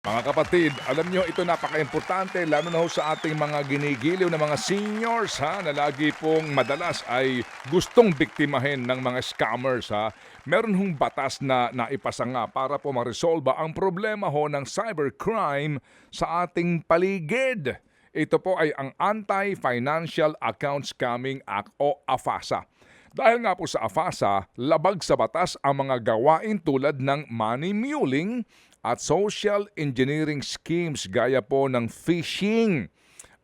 Mga kapatid, alam nyo ito napaka-importante lalo na ho sa ating mga ginigiliw na mga seniors na lagi pong madalas ay gustong biktimahin ng mga scammers Meron hong batas na naipasa nga para po maresolba ang problema ho ng cybercrime sa ating paligid. Ito po ay ang Anti-Financial Account Scamming Act o AFASA. Dahil nga po sa AFASA, labag sa batas ang mga gawain tulad ng money muling at social engineering schemes gaya po ng phishing.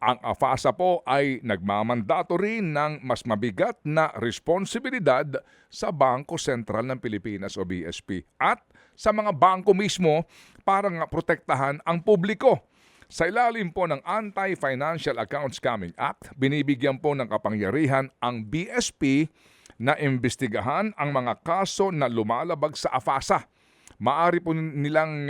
Ang AFASA po ay nagmamandato rin ng mas mabigat na responsibilidad sa Bangko Sentral ng Pilipinas o BSP at sa mga bangko mismo para nga protektahan ang publiko. Sa ilalim po ng Anti-Financial Account Scamming Act, binibigyan po ng kapangyarihan ang BSP na imbestigahan ang mga kaso na lumalabag sa AFASA. Maari po nilang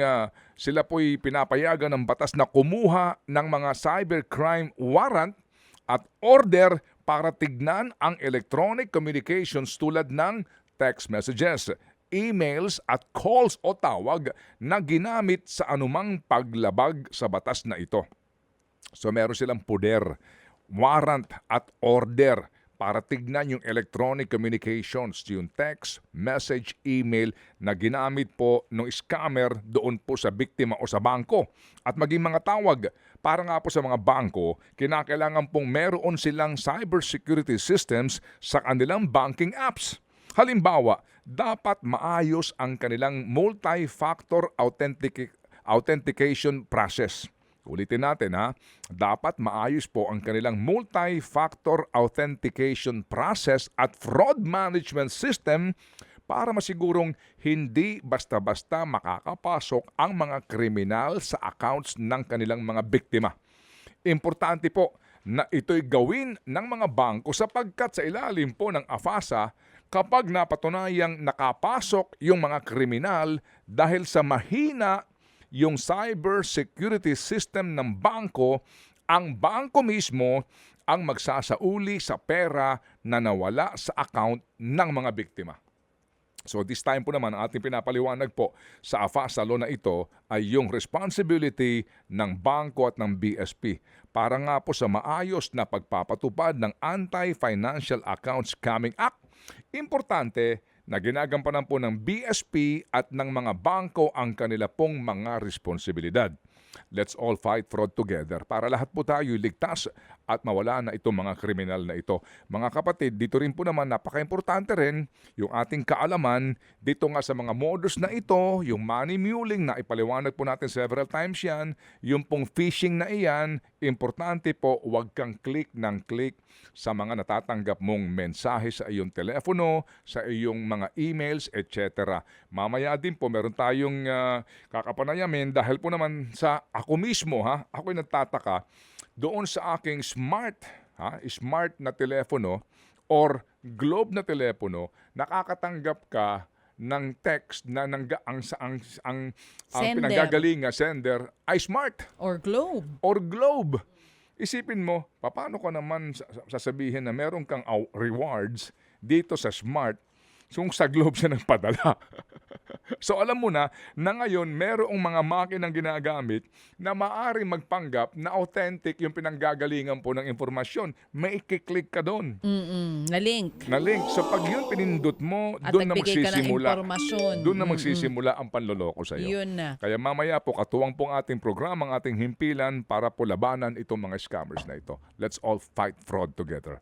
sila po'y pinapayagan ng batas na kumuha ng mga cybercrime warrant at order para tignan ang electronic communications tulad ng text messages, emails at calls o tawag na ginamit sa anumang paglabag sa batas na ito. So meron silang poder, warrant at order para tignan yung electronic communications, yung text, message, email na ginamit po ng scammer doon po sa biktima o sa bangko. At maging mga tawag, para nga po sa mga bangko, kinakailangan pong meron silang cybersecurity systems sa kanilang banking apps. Halimbawa, dapat maayos ang kanilang multi-factor authentication process. Ulitin natin dapat maayos po ang kanilang multi-factor authentication process at fraud management system para masigurong hindi basta-basta makakapasok ang mga kriminal sa accounts ng kanilang mga biktima. Importante po na ito'y gawin ng mga bangko sapagkat sa ilalim po ng AFASA kapag napatunayang nakapasok yung mga kriminal dahil sa mahina yung cyber security system ng bangko, ang bangko mismo ang magsasauli sa pera na nawala sa account ng mga biktima. So this time po naman, ang ating pinapaliwanag po sa AFASA law na ito ay yung responsibility ng bangko at ng BSP para nga po sa maayos na pagpapatupad ng Anti-Financial Account Scamming Act. Importante na ginagampanan po ng BSP at ng mga bangko ang kanila pong mga responsibilidad. Let's all fight fraud together para lahat po tayo ligtas at mawala na itong mga kriminal na ito. Mga kapatid, dito rin po naman napaka-importante rin yung ating kaalaman dito nga sa mga modus na ito, yung money muling na ipaliwanag po natin several times yan, yung pong phishing na iyan, importante po huwag kang click ng click sa mga natatanggap mong mensahe sa iyong telepono, sa iyong mga emails, etc. Mamaya din po meron tayong kakapanayamin dahil po naman sa ako mismo, ako'y nagtataka doon sa aking smart na telepono or globe na telepono, nakakatanggap ka ng text na ang pinanggagalingan sender ay smart Or globe. or globe. Isipin mo, paano ka naman sasabihin na meron kang rewards dito sa smart kung sa globe siya nagpadala? So alam mo na ngayon merong mga makinang ginagamit na maaaring magpanggap na authentic yung pinanggagalingan po ng impormasyon. May i-click ka doon. Na link. Na link. So pag yun pinindot mo, At doon na nagbigay ka ng magsisimula. impormasyon. Doon na magsisimula ang panloloko sa iyo. Yun na. Kaya mamaya po katuwang pong ating programa, ang ating himpilan para po labanan itong mga scammers na ito. Let's all fight fraud together.